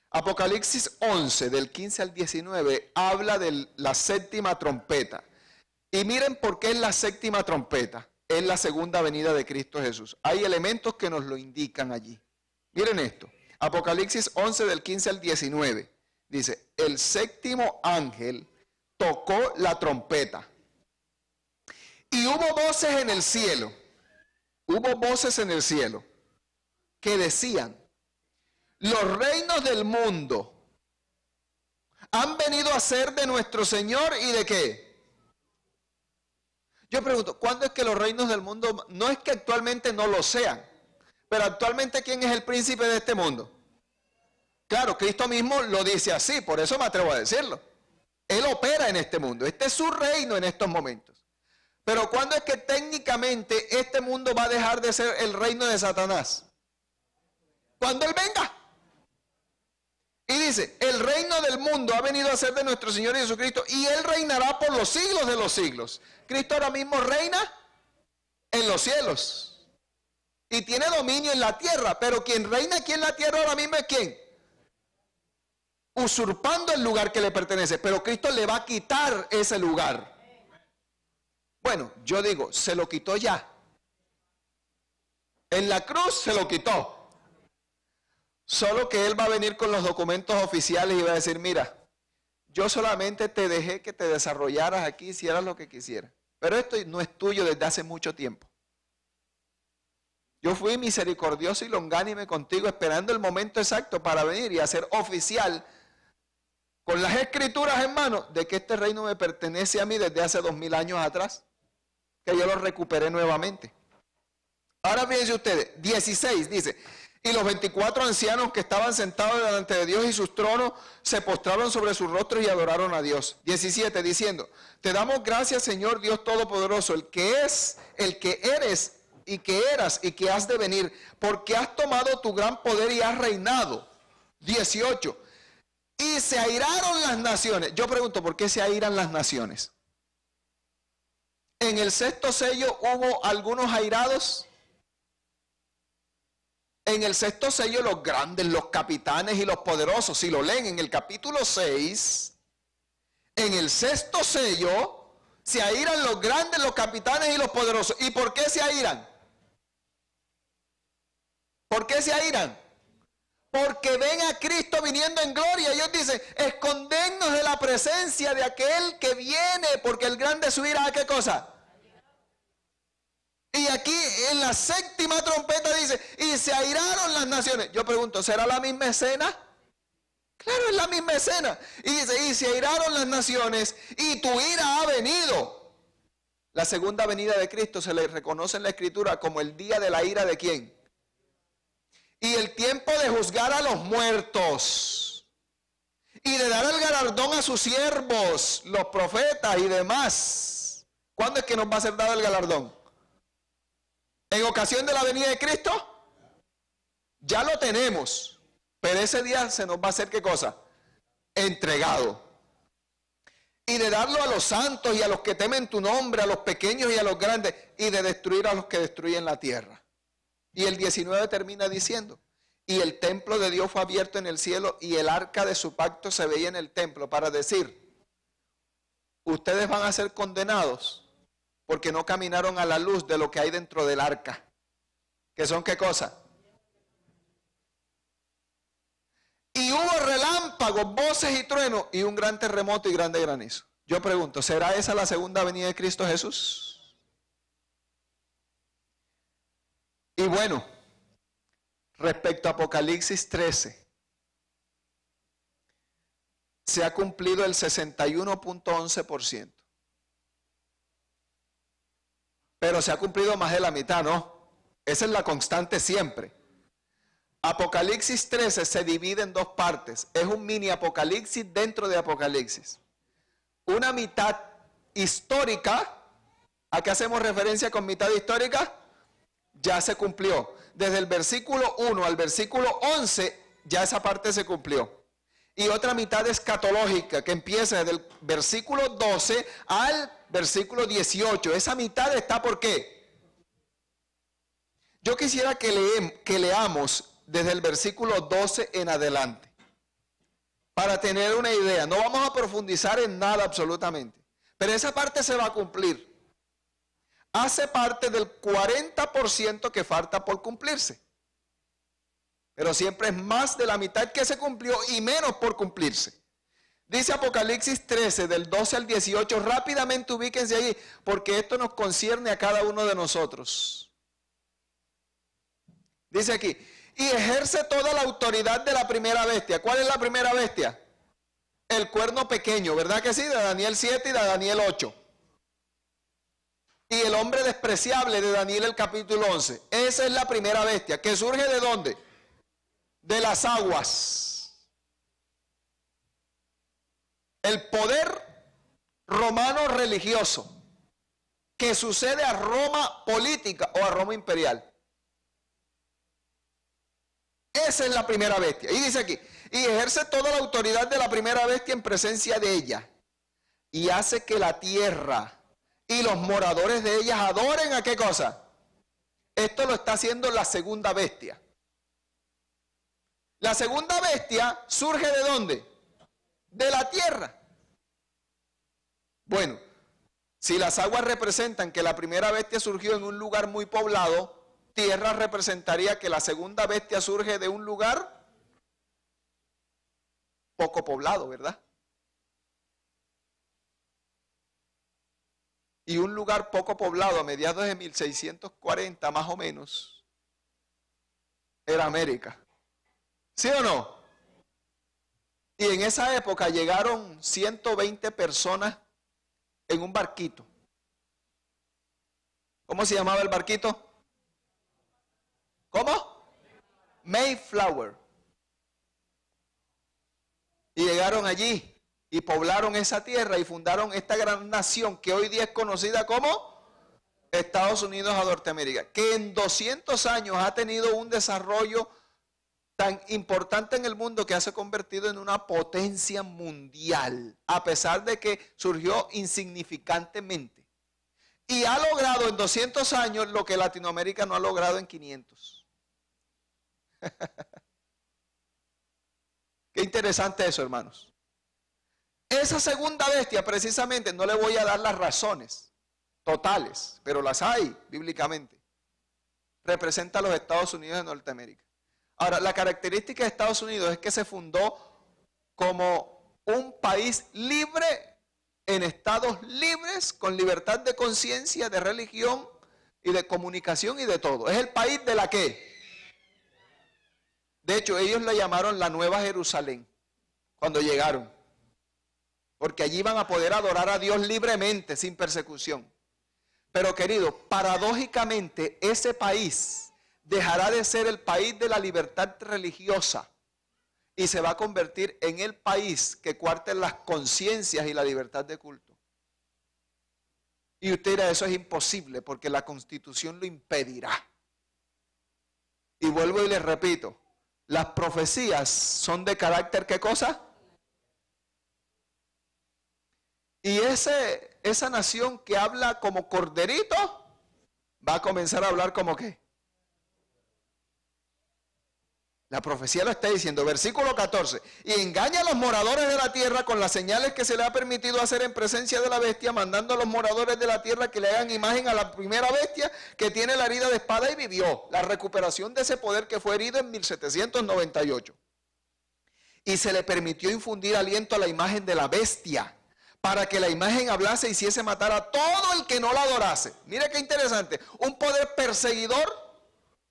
Apocalipsis 11, del 15 al 19, habla de la séptima trompeta. Y miren por qué es la séptima trompeta. Es la segunda venida de Cristo Jesús. Hay elementos que nos lo indican allí. Miren esto. Apocalipsis 11, del 15 al 19. Dice: el séptimo ángel tocó la trompeta. Y hubo voces en el cielo. Hubo voces en el cielo que decían: los reinos del mundo han venido a ser de nuestro Señor y de qué. Yo pregunto, ¿cuándo es que los reinos del mundo, no es que actualmente no lo sean, pero actualmente ¿quién es el príncipe de este mundo? Claro, Cristo mismo lo dice así, por eso me atrevo a decirlo. Él opera en este mundo, este es su reino en estos momentos. Pero ¿cuándo es que técnicamente este mundo va a dejar de ser el reino de Satanás? Cuando Él venga. Y dice: el reino del mundo ha venido a ser de nuestro Señor Jesucristo y Él reinará por los siglos de los siglos. Cristo ahora mismo reina en los cielos y tiene dominio en la tierra, pero quien reina aquí en la tierra ahora mismo es ¿quién? Usurpando el lugar que le pertenece, pero Cristo le va a quitar ese lugar. Bueno, yo digo, se lo quitó ya. En la cruz se lo quitó. Solo que Él va a venir con los documentos oficiales y va a decir: mira, yo solamente te dejé que te desarrollaras aquí, hicieras lo que quisieras. Pero esto no es tuyo desde hace mucho tiempo. Yo fui misericordioso y longánime contigo, esperando el momento exacto para venir y hacer oficial, con las escrituras en mano, de que este reino me pertenece a mí desde hace 2000 años atrás, que yo lo recuperé nuevamente. Ahora fíjense ustedes, 16 dice: y los 24 ancianos que estaban sentados delante de Dios y sus tronos se postraron sobre sus rostros y adoraron a Dios. 17 diciendo: te damos gracias, Señor Dios Todopoderoso, el que es, el que eres y que eras y que has de venir, porque has tomado tu gran poder y has reinado. 18 y se airaron las naciones. Yo pregunto, ¿por qué se airan las naciones? En el sexto sello hubo algunos airados. En el sexto sello los grandes, los capitanes y los poderosos, si lo leen en el capítulo 6, en el sexto sello se airan los grandes, los capitanes y los poderosos. ¿Y por qué se airan? ¿Por qué se airan? Porque ven a Cristo viniendo en gloria. Ellos dicen: escondernos de la presencia de aquel que viene, porque el grande su ira, ¿a qué cosa? Y aquí en la séptima trompeta dice: y se airaron las naciones. Yo pregunto, ¿será la misma escena? Claro, es la misma escena. Y dice: y se airaron las naciones y tu ira ha venido. La segunda venida de Cristo se le reconoce en la Escritura como el día de la ira de ¿quién? Y el tiempo de juzgar a los muertos y de dar el galardón a sus siervos, los profetas y demás. ¿Cuándo es que nos va a ser dado el galardón? ¿En ocasión de la venida de Cristo? Ya lo tenemos, pero ese día se nos va a hacer ¿qué cosa? Entregado. Y de darlo a los santos y a los que temen tu nombre, a los pequeños y a los grandes, y de destruir a los que destruyen la tierra. Y el 19 termina diciendo, y el templo de Dios fue abierto en el cielo y el arca de su pacto se veía en el templo, para decir, ustedes van a ser condenados porque no caminaron a la luz de lo que hay dentro del arca. ¿Que son qué cosa? Y hubo relámpagos, voces y truenos y un gran terremoto y grande granizo. Yo pregunto, ¿será esa la segunda venida de Cristo Jesús? Y bueno, respecto a Apocalipsis 13, se ha cumplido el 61.11%. Pero se ha cumplido más de la mitad, ¿no? Esa es la constante siempre. Apocalipsis 13 se divide en dos partes. Es un mini Apocalipsis dentro de Apocalipsis. Una mitad histórica. ¿A qué hacemos referencia con mitad histórica? Ya se cumplió. Desde el versículo 1 al versículo 11, ya esa parte se cumplió. Y otra mitad escatológica, que empieza desde el versículo 12 al versículo 18. Esa mitad está ¿por qué? Yo quisiera que leamos desde el versículo 12 en adelante, para tener una idea. No vamos a profundizar en nada absolutamente, pero esa parte se va a cumplir. Hace parte del 40% que falta por cumplirse, pero siempre es más de la mitad que se cumplió y menos por cumplirse. Dice Apocalipsis 13, del 12 al 18, rápidamente ubíquense allí, porque esto nos concierne a cada uno de nosotros. Dice aquí, y ejerce toda la autoridad de la primera bestia. ¿Cuál es la primera bestia? El cuerno pequeño, ¿verdad que sí? De Daniel 7 y de Daniel 8. Y el hombre despreciable de Daniel el capítulo 11. Esa es la primera bestia, que surge ¿de dónde? De las aguas. El poder romano religioso que sucede a Roma política o a Roma imperial. Esa es la primera bestia. Y dice aquí, y ejerce toda la autoridad de la primera bestia en presencia de ella. Y hace que la tierra y los moradores de ellas adoren ¿a qué cosa? Esto lo está haciendo la segunda bestia. La segunda bestia surge ¿de dónde? De la tierra. Bueno, si las aguas representan que la primera bestia surgió en un lugar muy poblado, tierra representaría que la segunda bestia surge de un lugar poco poblado, ¿verdad? Y un lugar poco poblado a mediados de 1640 más o menos era América. ¿Sí o no? Y en esa época llegaron 120 personas en un barquito. ¿Cómo se llamaba el barquito? ¿Cómo? Mayflower. Y llegaron allí y poblaron esa tierra y fundaron esta gran nación que hoy día es conocida como Estados Unidos a Norteamérica, que en 200 años ha tenido un desarrollo tan importante en el mundo que se ha convertido en una potencia mundial, a pesar de que surgió insignificantemente. Y ha logrado en 200 años lo que Latinoamérica no ha logrado en 500. Qué interesante eso, hermanos. Esa segunda bestia, precisamente, no le voy a dar las razones totales, pero las hay bíblicamente. Representa a los Estados Unidos de Norteamérica. Ahora, la característica de Estados Unidos es que se fundó como un país libre, en estados libres, con libertad de conciencia, de religión y de comunicación y de todo. Es el país de la que. De hecho, ellos la llamaron la Nueva Jerusalén cuando llegaron, porque allí iban a poder adorar a Dios libremente, sin persecución. Pero querido, paradójicamente ese país dejará de ser el país de la libertad religiosa y se va a convertir en el país que cuarte las conciencias y la libertad de culto. Y usted dirá, eso es imposible porque la Constitución lo impedirá. Y vuelvo y les repito, las profecías son de carácter, ¿qué cosa? Y esa nación que habla como corderito, va a comenzar a hablar como ¿qué? La profecía lo está diciendo, versículo 14. Y engaña a los moradores de la tierra con las señales que se le ha permitido hacer en presencia de la bestia, mandando a los moradores de la tierra que le hagan imagen a la primera bestia que tiene la herida de espada y vivió. La recuperación de ese poder que fue herido en 1798. Y se le permitió infundir aliento a la imagen de la bestia, para que la imagen hablase y hiciese matar a todo el que no la adorase. Mire qué interesante. Un poder perseguidor,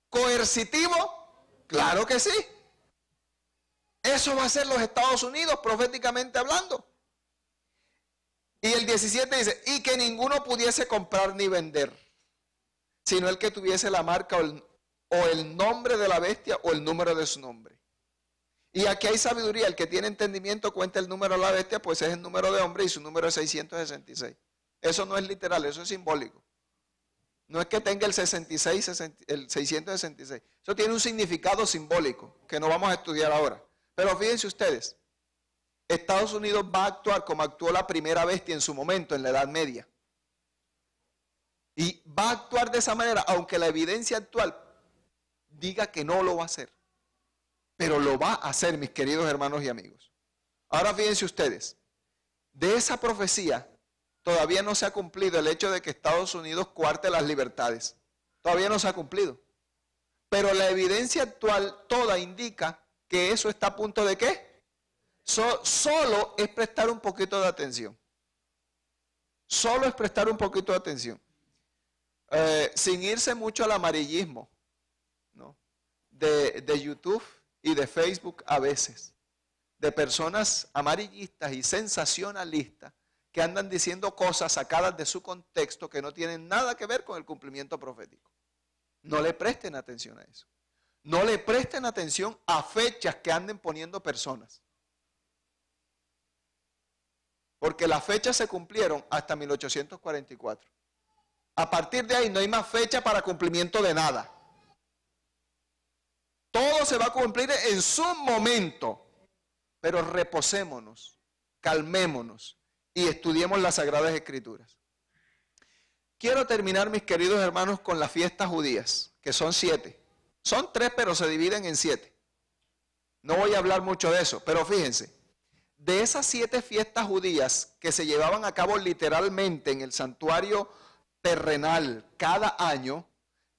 coercitivo. Claro que sí. Eso va a ser los Estados Unidos, proféticamente hablando. Y el 17 dice, y que ninguno pudiese comprar ni vender, sino el que tuviese la marca o el nombre de la bestia o el número de su nombre. Y aquí hay sabiduría, el que tiene entendimiento cuenta el número de la bestia, pues es el número de hombre y su número es 666. Eso no es literal, eso es simbólico. No es que tenga el 666. Eso tiene un significado simbólico que no vamos a estudiar ahora. Pero fíjense ustedes, Estados Unidos va a actuar como actuó la primera bestia en su momento, en la Edad Media. Y va a actuar de esa manera, aunque la evidencia actual diga que no lo va a hacer. Pero lo va a hacer, mis queridos hermanos y amigos. Ahora fíjense ustedes, de esa profecía todavía no se ha cumplido el hecho de que Estados Unidos cuarte las libertades. Todavía no se ha cumplido. Pero la evidencia actual toda indica que eso está a punto de ¿qué? Solo es prestar un poquito de atención. Solo es prestar un poquito de atención. Sin irse mucho al amarillismo, ¿no? de YouTube y de Facebook a veces. De personas amarillistas y sensacionalistas que andan diciendo cosas sacadas de su contexto que no tienen nada que ver con el cumplimiento profético. No le presten atención a eso. No le presten atención a fechas que anden poniendo personas. Porque las fechas se cumplieron hasta 1844. A partir de ahí no hay más fecha para cumplimiento de nada. Todo se va a cumplir en su momento. Pero reposémonos, calmémonos y estudiemos las Sagradas Escrituras. Quiero terminar, mis queridos hermanos, con las fiestas judías, que son 7. Son 3, pero se dividen en 7. No voy a hablar mucho de eso, pero fíjense, de esas 7 fiestas judías que se llevaban a cabo literalmente en el santuario terrenal cada año,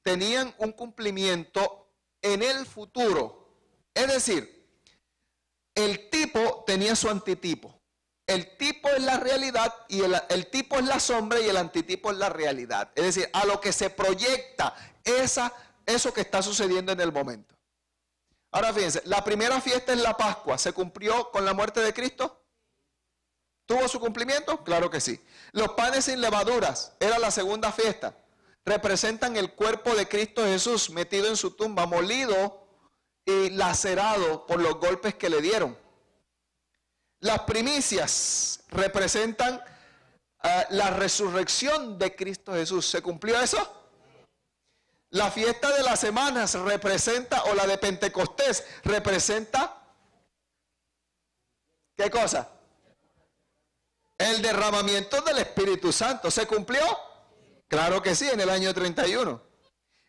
tenían un cumplimiento en el futuro. Es decir, el tipo tenía su antitipo. El tipo es la realidad y el tipo es la sombra y el antitipo es la realidad. Es decir, a lo que se proyecta eso que está sucediendo en el momento. Ahora fíjense, la primera fiesta es la Pascua. ¿Se cumplió con la muerte de Cristo? ¿Tuvo su cumplimiento? Claro que sí. Los panes sin levaduras era la segunda fiesta. Representan el cuerpo de Cristo Jesús metido en su tumba, molido y lacerado por los golpes que le dieron. Las primicias representan la resurrección de Cristo Jesús. ¿Se cumplió eso? La fiesta de las semanas representa, o la de Pentecostés, representa, ¿qué cosa? El derramamiento del Espíritu Santo. ¿Se cumplió? Claro que sí, en el año 31.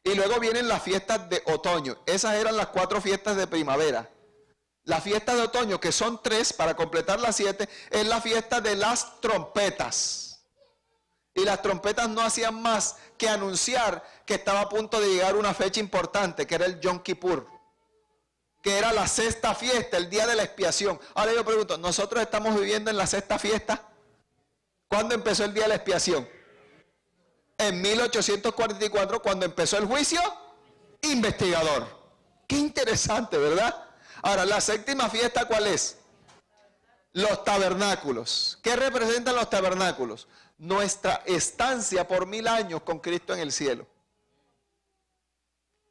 Y luego vienen las fiestas de otoño. Esas eran las 4 fiestas de primavera. La fiesta de otoño, que son 3, para completar las 7, es la fiesta de las trompetas. Y las trompetas no hacían más que anunciar que estaba a punto de llegar una fecha importante, que era el Yom Kippur, que era la 6ª fiesta, el día de la expiación. Ahora yo pregunto, ¿nosotros estamos viviendo en la 6ª fiesta? ¿Cuándo empezó el día de la expiación? En 1844, cuando empezó el juicio investigador. Qué interesante, ¿verdad? Ahora, la 7ª fiesta, ¿cuál es? Los tabernáculos. ¿Qué representan los tabernáculos? Nuestra estancia por 1000 años con Cristo en el cielo.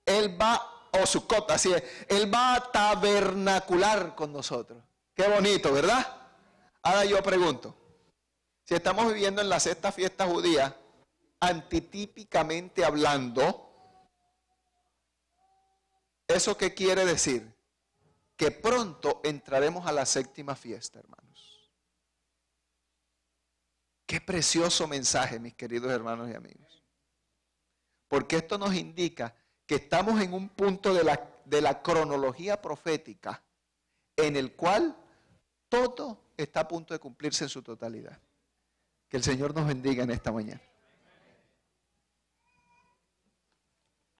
Él va, o Sukkot, así es. Él va a tabernacular con nosotros. Qué bonito, ¿verdad? Ahora yo pregunto, si estamos viviendo en la sexta fiesta judía, antitípicamente hablando, ¿eso qué quiere decir? Que pronto entraremos a la séptima fiesta, hermanos. Qué precioso mensaje, mis queridos hermanos y amigos. Porque esto nos indica que estamos en un punto de la cronología profética en el cual todo está a punto de cumplirse en su totalidad. Que el Señor nos bendiga en esta mañana.